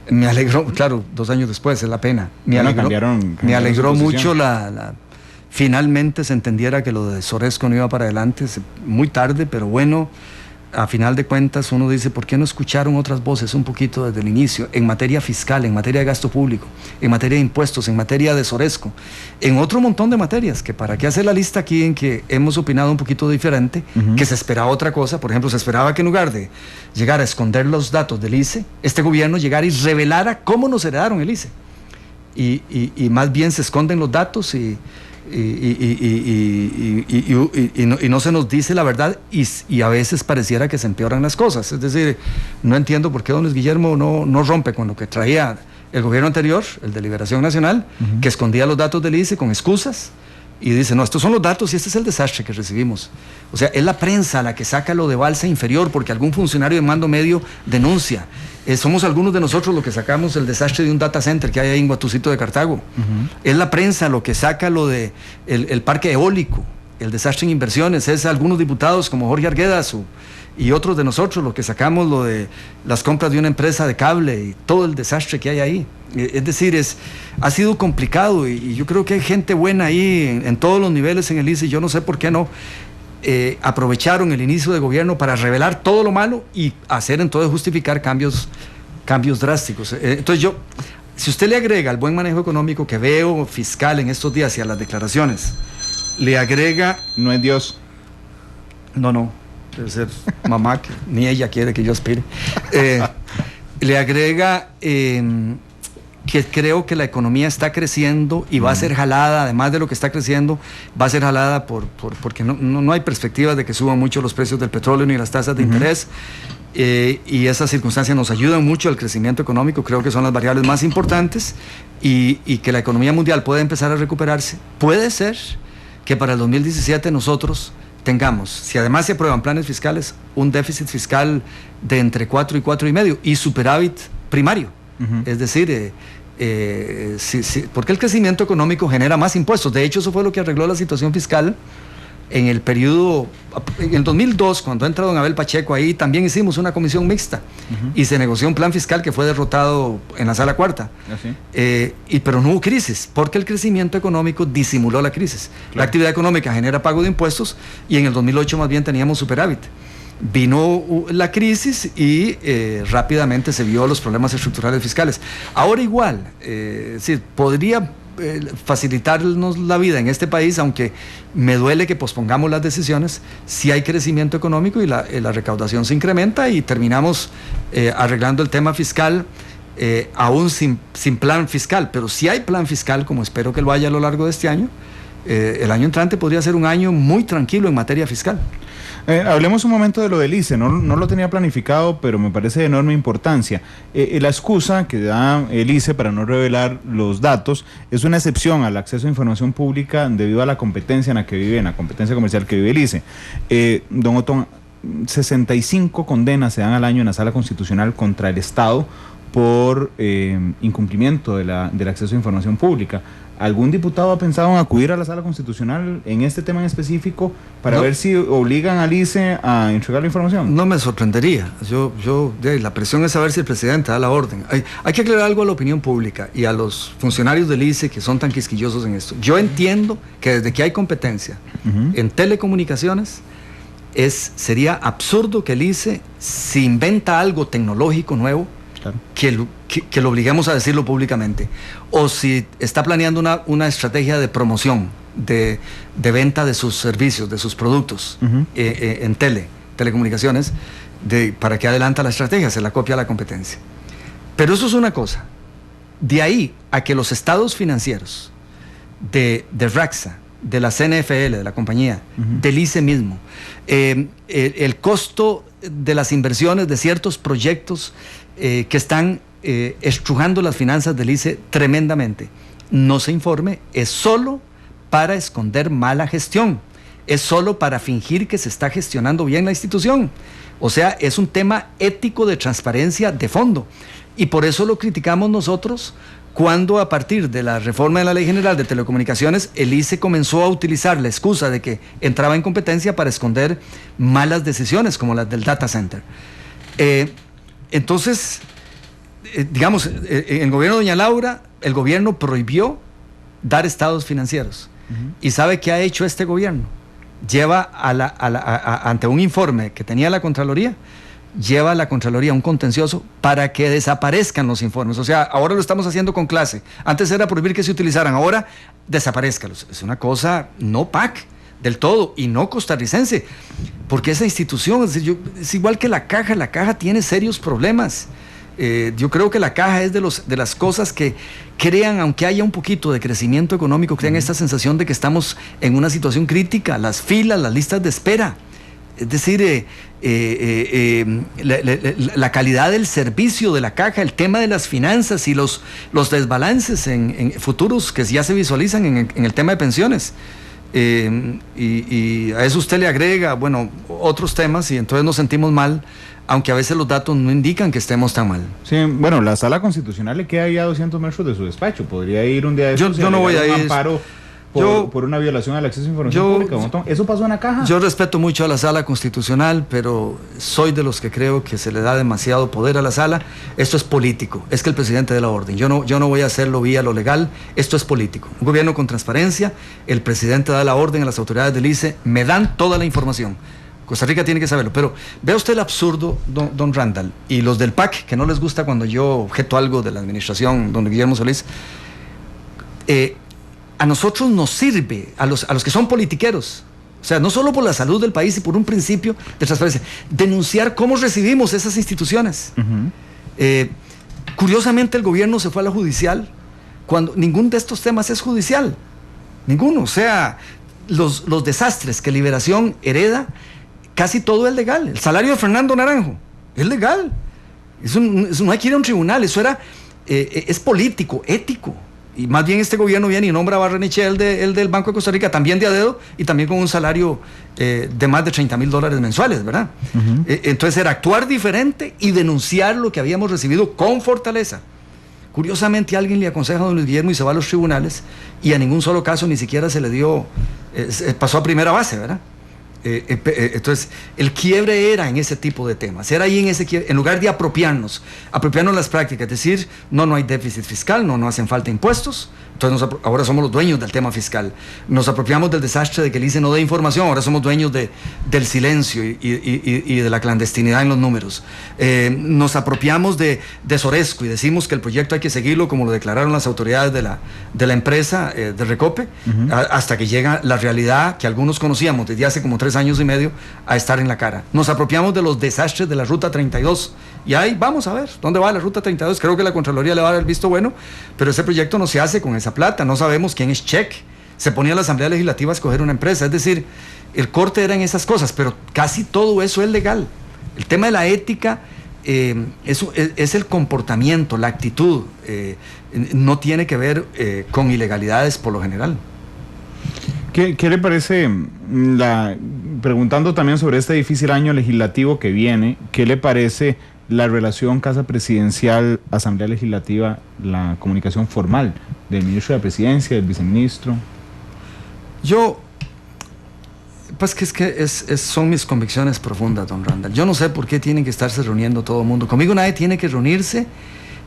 Me alegró, claro, 2 años después, es la pena. Me alegró mucho finalmente se entendiera que lo de Soresco no iba para adelante, muy tarde, pero bueno, a final de cuentas uno dice, ¿por qué no escucharon otras voces un poquito desde el inicio? En materia fiscal, en materia de gasto público, en materia de impuestos, en materia de Soresco, en otro montón de materias, que para qué hacer la lista aquí en que hemos opinado un poquito diferente, que se esperaba otra cosa. Por ejemplo, se esperaba que en lugar de llegar a esconder los datos del ICE, este gobierno llegara y revelara cómo nos heredaron el ICE. Y más bien se esconden los datos y no se nos dice la verdad, y a veces pareciera que se empeoran las cosas. Es decir, no entiendo por qué don Luis Guillermo no rompe con lo que traía el gobierno anterior, el de Liberación Nacional, que escondía los datos del ICE con excusas, y dice, no, estos son los datos y este es el desastre que recibimos. O sea, es la prensa la que saca lo de Balsa Inferior porque algún funcionario de mando medio denuncia. Somos algunos de nosotros los que sacamos el desastre de un data center que hay ahí en Guatucito de Cartago. Es la prensa lo que saca lo de el parque eólico, el desastre en inversiones. Es algunos diputados como Jorge Arguedas y otros de nosotros los que sacamos lo de las compras de una empresa de cable y todo el desastre que hay ahí. Es decir, ha sido complicado, y yo creo que hay gente buena ahí en todos los niveles en el ICE. Yo no sé por qué no aprovecharon el inicio de gobierno para revelar todo lo malo y hacer entonces justificar cambios drásticos. Entonces si usted le agrega al buen manejo económico que veo fiscal en estos días y a las declaraciones, le agrega... No es Dios. No, debe ser mamá, que ni ella quiere que yo aspire. Le agrega que creo que la economía está creciendo y va a ser jalada, además de lo que está creciendo, va a ser jalada porque no hay perspectivas de que suban mucho los precios del petróleo ni las tasas de interés, y esas circunstancias nos ayudan mucho al crecimiento económico. Creo que son las variables más importantes, y que la economía mundial puede empezar a recuperarse. Puede ser que para el 2017 nosotros tengamos, si además se aprueban planes fiscales, un déficit fiscal de entre 4 y 4,5 y superávit primario. Es decir, porque el crecimiento económico genera más impuestos. De hecho, eso fue lo que arregló la situación fiscal en el periodo, en el 2002, cuando entra don Abel Pacheco. Ahí también hicimos una comisión mixta y se negoció un plan fiscal que fue derrotado en la sala cuarta. Pero no hubo crisis, porque el crecimiento económico disimuló la crisis. La actividad económica genera pago de impuestos, y en el 2008 más bien teníamos superávit. Vino la crisis y rápidamente se vio los problemas estructurales fiscales. Ahora igual, podría facilitarnos la vida en este país, aunque me duele que pospongamos las decisiones, si hay crecimiento económico y la recaudación se incrementa y terminamos arreglando el tema fiscal, aún sin plan fiscal. Pero si hay plan fiscal, como espero que lo haya a lo largo de este año, el año entrante podría ser un año muy tranquilo en materia fiscal. Hablemos un momento de lo del ICE, no lo tenía planificado, pero me parece de enorme importancia. La excusa que da el ICE para no revelar los datos es una excepción al acceso a información pública debido a la competencia en la que vive, en la competencia comercial que vive el ICE. Don Otón, 65 condenas se dan al año en la Sala Constitucional contra el Estado por incumplimiento del acceso a información pública. ¿Algún diputado ha pensado en acudir a la Sala Constitucional en este tema en específico para ver si obligan al ICE a entregar la información? No me sorprendería. La presión es saber si el presidente da la orden. Hay que aclarar algo a la opinión pública y a los funcionarios del ICE que son tan quisquillosos en esto. Yo entiendo que desde que hay competencia en telecomunicaciones, sería absurdo que el ICE, si inventa algo tecnológico nuevo, que lo obliguemos a decirlo públicamente, o si está planeando una estrategia de promoción, de venta de sus servicios, de sus productos en telecomunicaciones, para que adelanta la estrategia, se la copia a la competencia. Pero eso es una cosa. De ahí a que los estados financieros de RACSA, de la CNFL, de la compañía, del ICE mismo, el costo de las inversiones de ciertos proyectos que están estrujando las finanzas del ICE tremendamente, no se informe, es solo para esconder mala gestión, es solo para fingir que se está gestionando bien la institución. O sea, es un tema ético de transparencia de fondo, y por eso lo criticamos nosotros cuando, a partir de la reforma de la Ley General de Telecomunicaciones, el ICE comenzó a utilizar la excusa de que entraba en competencia para esconder malas decisiones como las del data center. Entonces, digamos, en el gobierno de doña Laura, el gobierno prohibió dar estados financieros. ¿Y sabe qué ha hecho este gobierno? Lleva ante un informe que tenía la Contraloría, lleva a la Contraloría un contencioso para que desaparezcan los informes. O sea, ahora lo estamos haciendo con clase. Antes era prohibir que se utilizaran, ahora desaparezcanlos. Es una cosa no PAC del todo y no costarricense, porque esa institución es igual que la Caja tiene serios problemas. Yo creo que la Caja es de las cosas que crean, aunque haya un poquito de crecimiento económico, crean esta sensación de que estamos en una situación crítica, las filas, las listas de espera. Es decir, la calidad del servicio de la Caja, el tema de las finanzas y los desbalances en futuros que ya se visualizan en el tema de pensiones. Y a eso usted le agrega, bueno, otros temas, y entonces nos sentimos mal, aunque a veces los datos no indican que estemos tan mal. Sí, bueno, la Sala Constitucional le queda ahí a 200 metros de su despacho. Podría ir un día de esos. Yo no voy a ir. Amparo por una violación al acceso a información pública. ¿Eso pasó en la Caja? Yo respeto mucho a la Sala Constitucional, pero soy de los que creo que se le da demasiado poder a la Sala. Esto es político, es que el presidente dé la orden. Yo no voy a hacerlo vía lo legal, esto es político. Un gobierno con transparencia, el presidente da la orden a las autoridades del ICE, me dan toda la información. Costa Rica tiene que saberlo, pero vea usted el absurdo, don Randall, y los del PAC, que no les gusta cuando yo objeto algo de la administración, don Guillermo Solís. A nosotros nos sirve, a los que son politiqueros, o sea, no solo por la salud del país y por un principio de transparencia, denunciar cómo recibimos esas instituciones. Curiosamente el gobierno se fue a la judicial cuando ninguno de estos temas es judicial, ninguno. O sea, los desastres que Liberación hereda, casi todo es legal. El salario de Fernando Naranjo es legal, eso no hay que ir a un tribunal, eso es político, ético. Y más bien este gobierno viene y nombra a Barrenechea, el del Banco de Costa Rica, también de a dedo, y también con un salario de más de $30,000 mensuales, ¿verdad? Entonces era actuar diferente y denunciar lo que habíamos recibido con fortaleza. Curiosamente alguien le aconseja a don Luis Guillermo y se va a los tribunales, y a ningún solo caso ni siquiera se le dio, pasó a primera base, ¿verdad? Entonces el quiebre era en ese tipo de temas, era ahí en ese quiebre, en lugar de apropiarnos las prácticas, es decir, no hay déficit fiscal, no hacen falta impuestos, entonces ahora somos los dueños del tema fiscal, nos apropiamos del desastre de que el ICE no dé información, ahora somos dueños del silencio y de la clandestinidad en los números, nos apropiamos de Soresco y decimos que el proyecto hay que seguirlo como lo declararon las autoridades de la empresa de Recope, hasta que llega la realidad que algunos conocíamos desde hace como 3 años y medio a estar en la cara. Nos apropiamos de los desastres de la Ruta 32 y ahí vamos a ver dónde va la Ruta 32. Creo que la Contraloría le va a dar el visto bueno, pero ese proyecto no se hace con esa plata, no sabemos quién es Check, se ponía la Asamblea Legislativa a escoger una empresa. Es decir, el corte era en esas cosas, pero casi todo eso es legal. El tema de la ética es el comportamiento, la actitud, no tiene que ver con ilegalidades por lo general. ¿Qué le parece, preguntando también sobre este difícil año legislativo que viene, qué le parece la relación Casa Presidencial, Asamblea Legislativa, la comunicación formal del ministro de la Presidencia, del viceministro? Pues son mis convicciones profundas, don Randall. Yo no sé por qué tienen que estarse reuniendo todo el mundo. Conmigo nadie tiene que reunirse.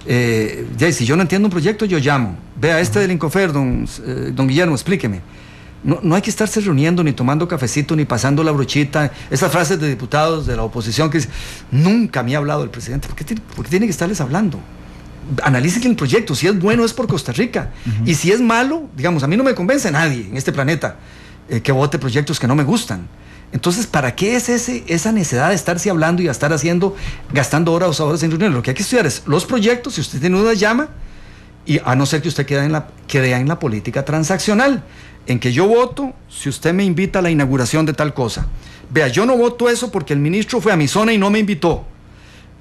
Si yo no entiendo un proyecto, yo llamo. Vea, del Incofer, don Guillermo, explíqueme. No hay que estarse reuniendo, ni tomando cafecito, ni pasando la brochita. Esas frases de diputados de la oposición que dicen, nunca me ha hablado el presidente. ¿Por qué tiene que estarles hablando? Analicen el proyecto. Si es bueno, es por Costa Rica. Y si es malo, digamos, a mí no me convence nadie en este planeta que vote proyectos que no me gustan. Entonces, ¿para qué es esa necesidad de estarse hablando y a estar gastando horas en reuniones? Lo que hay que estudiar es los proyectos. Si usted tiene dudas, llama, y a no ser que usted quede en la política transaccional, en que yo voto si usted me invita a la inauguración de tal cosa. Vea, yo no voto eso porque el ministro fue a mi zona y no me invitó.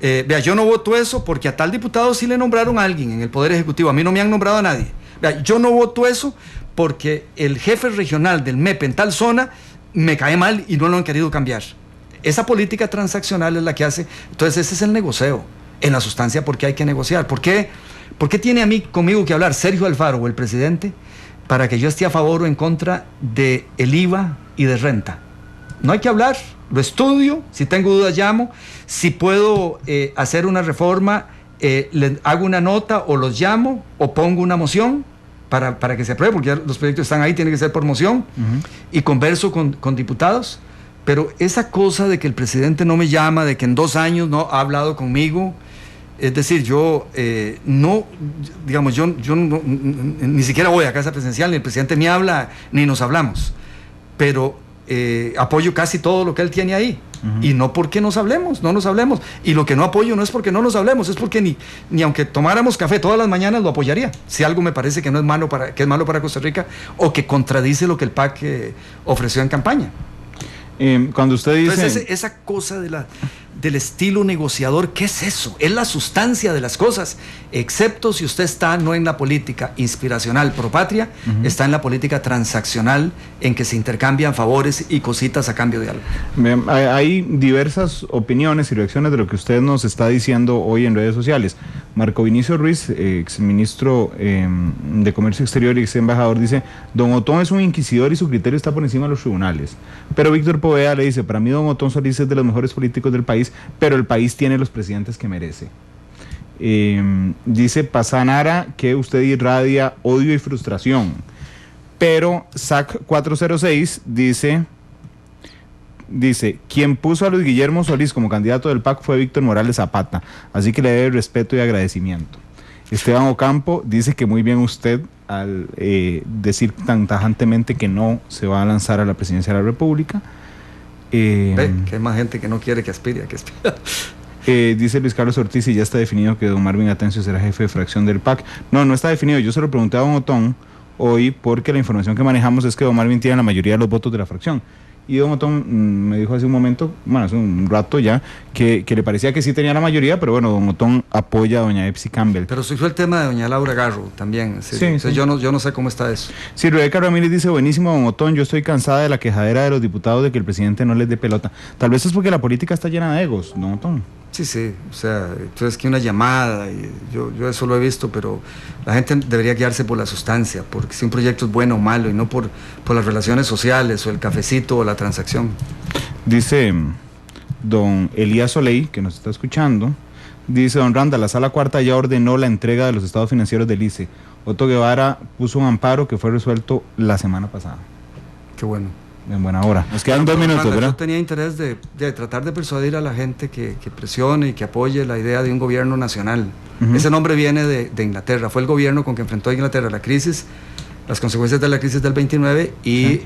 Vea, yo no voto eso porque a tal diputado sí le nombraron a alguien en el Poder Ejecutivo, a mí no me han nombrado a nadie. Vea, yo no voto eso porque el jefe regional del MEP en tal zona me cae mal y no lo han querido cambiar. Esa política transaccional es la que hace. Entonces ese es el negocio. En la sustancia, ¿por qué hay que negociar? ¿Por qué tiene conmigo que hablar Sergio Alfaro o el presidente para que yo esté a favor o en contra del IVA y de renta? No hay que hablar, lo estudio, si tengo dudas llamo, si puedo hacer una reforma, le hago una nota o los llamo o pongo una moción para que se apruebe, porque ya los proyectos están ahí, tiene que ser por moción, y converso con diputados. Pero esa cosa de que el presidente no me llama, de que en 2 años no ha hablado conmigo, es decir, yo no, ni siquiera voy a Casa Presidencial, ni el presidente me habla, ni nos hablamos, pero apoyo casi todo lo que él tiene ahí, y no porque no nos hablemos, y lo que no apoyo no es porque no nos hablemos, es porque ni aunque tomáramos café todas las mañanas lo apoyaría, si algo me parece que no es malo que es malo para Costa Rica, o que contradice lo que el PAC ofreció en campaña. Cuando usted dice... Entonces esa cosa del estilo negociador, ¿qué es eso? Es la sustancia de las cosas, excepto si usted está no en la política inspiracional pro patria, está en la política transaccional, en que se intercambian favores y cositas a cambio de algo. Hay diversas opiniones y reacciones de lo que usted nos está diciendo hoy en redes sociales. Marco Vinicio Ruiz, exministro de Comercio Exterior y ex embajador, dice: don Otón es un inquisidor y su criterio está por encima de los tribunales. Pero Víctor Poveda le dice: para mí don Otón Solís es de los mejores políticos del país, pero el país tiene los presidentes que merece. Dice Pasanara que usted irradia odio y frustración. Pero SAC 406 dice, quien puso a Luis Guillermo Solís como candidato del PAC fue Víctor Morales Zapata, así que le debe respeto y agradecimiento. Esteban Ocampo dice que muy bien usted al decir tan tajantemente que no se va a lanzar a la presidencia de la República. Ve, que hay más gente que no quiere que aspire. Dice Luis Carlos Ortiz, y ya está definido que don Marvin Atencio será jefe de fracción del PAC. No está definido. Yo se lo pregunté a don Otón hoy porque la información que manejamos es que don Marvin tiene la mayoría de los votos de la fracción. Y don Otón me dijo hace un rato ya, que le parecía que sí tenía la mayoría, pero bueno, don Otón apoya a doña Epsi Campbell. Pero surgió el tema de doña Laura Garro también. Sí. Entonces yo no sé cómo está eso. Sí, Rebeca Ramírez dice: buenísimo, don Otón, yo estoy cansada de la quejadera de los diputados de que el presidente no les dé pelota. Tal vez es porque la política está llena de egos, don Otón. Sí, o sea, entonces que una llamada, y yo eso lo he visto, pero la gente debería guiarse por la sustancia, porque si un proyecto es bueno o malo, y no por las relaciones sociales, o el cafecito, o la transacción. Dice don Elías Soleil, que nos está escuchando, dice: don Randa, la Sala Cuarta ya ordenó la entrega de los estados financieros del ICE. Otto Guevara puso un amparo que fue resuelto la semana pasada. Qué bueno. En buena hora. Nos quedan 2 minutos, ¿verdad? Yo tenía interés de tratar de persuadir a la gente que presione y que apoye la idea de un gobierno nacional. Ese nombre viene de Inglaterra. Fue el gobierno con que enfrentó Inglaterra la crisis, las consecuencias de la crisis del 29 y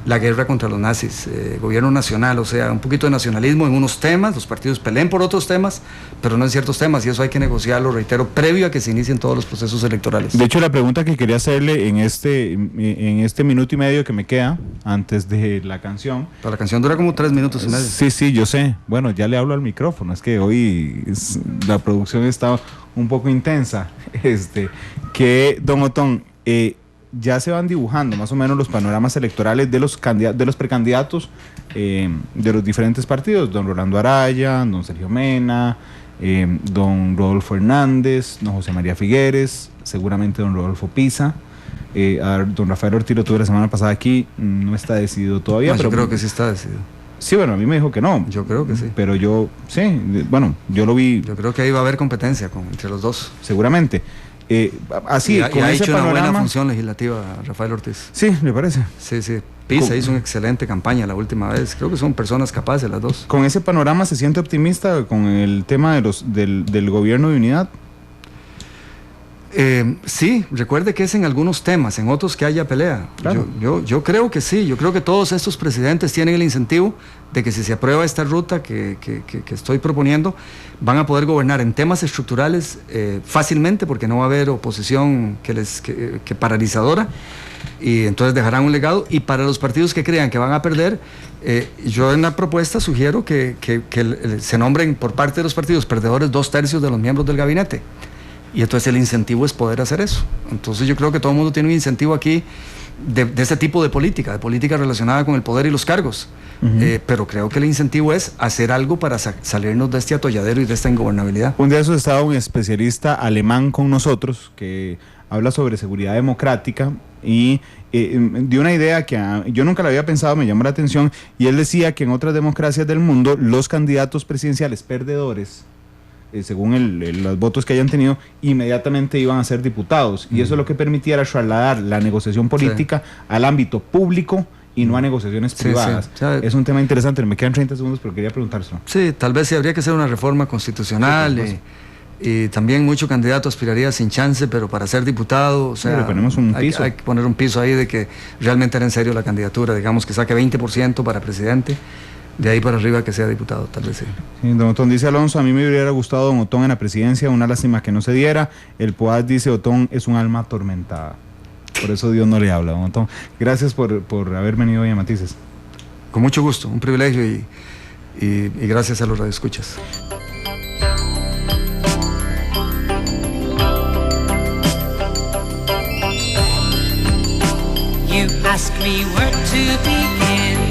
la guerra contra los nazis, gobierno nacional, o sea, un poquito de nacionalismo en unos temas, los partidos peleen por otros temas, pero no en ciertos temas, y eso hay que negociarlo, reitero, previo a que se inicien todos los procesos electorales. De hecho, la pregunta que quería hacerle en este minuto y medio que me queda, antes de la canción... Pero la canción dura como 3 minutos y medio. Sí, yo sé. Bueno, ya le hablo al micrófono, es que hoy la producción está un poco intensa. Que, don Otón, ya se van dibujando más o menos los panoramas electorales de los precandidatos de los diferentes partidos, don Rolando Araya, don Sergio Mena, don Rodolfo Hernández, don José María Figueres, seguramente don Rodolfo Pisa, don Rafael Ortiz lo tuve la semana pasada aquí, no está decidido todavía. No, pero yo creo que sí está decidido. Sí, bueno, a mí me dijo que no. Yo creo que sí. Pero yo, sí, bueno, yo lo vi. Yo creo que ahí va a haber competencia entre los dos. Seguramente. Así, con ha ese hecho panorama, una buena función legislativa Rafael Ortiz. Sí, ¿le parece? Sí. Pisa hizo una excelente campaña la última vez. Creo que son personas capaces las dos. ¿Con ese panorama se siente optimista con el tema del gobierno de unidad? Sí, recuerde que es en algunos temas, en otros que haya pelea. Claro. Yo creo que sí, yo creo que todos estos presidentes tienen el incentivo de que si se aprueba esta ruta que estoy proponiendo, van a poder gobernar en temas estructurales fácilmente, porque no va a haber oposición que paralizadora, y entonces dejarán un legado. Y para los partidos que crean que van a perder, yo en la propuesta sugiero que se nombren por parte de los partidos perdedores 2/3 de los miembros del gabinete. Y entonces el incentivo es poder hacer eso. Entonces yo creo que todo el mundo tiene un incentivo aquí de ese tipo de política relacionada con el poder y los cargos. Pero creo que el incentivo es hacer algo para salirnos de este atolladero y de esta ingobernabilidad. Un día de eso estaba un especialista alemán con nosotros que habla sobre seguridad democrática y dio una idea que yo nunca la había pensado, me llamó la atención, y él decía que en otras democracias del mundo los candidatos presidenciales perdedores, según los votos que hayan tenido, inmediatamente iban a ser diputados, y eso lo que permitía era trasladar la negociación política al ámbito público y no a negociaciones privadas. Sí. Es un tema interesante, me quedan 30 segundos, pero quería preguntárselo. Sí, tal vez sí habría que hacer una reforma constitucional, y también mucho candidato aspiraría sin chance, pero para ser diputado, o sea, ponemos un piso. Hay que poner un piso ahí de que realmente era en serio la candidatura, digamos que saque 20% para presidente. De ahí para arriba que sea diputado, tal vez sí. Sí, don Otón dice Alonso, a mí me hubiera gustado don Otón en la presidencia, una lástima que no se diera. El Poad dice, Otón es un alma atormentada. Por eso Dios no le habla, don Otón. Gracias por haber venido hoy a Matices. Con mucho gusto, un privilegio y gracias a los radioescuchas. You ask me where to begin.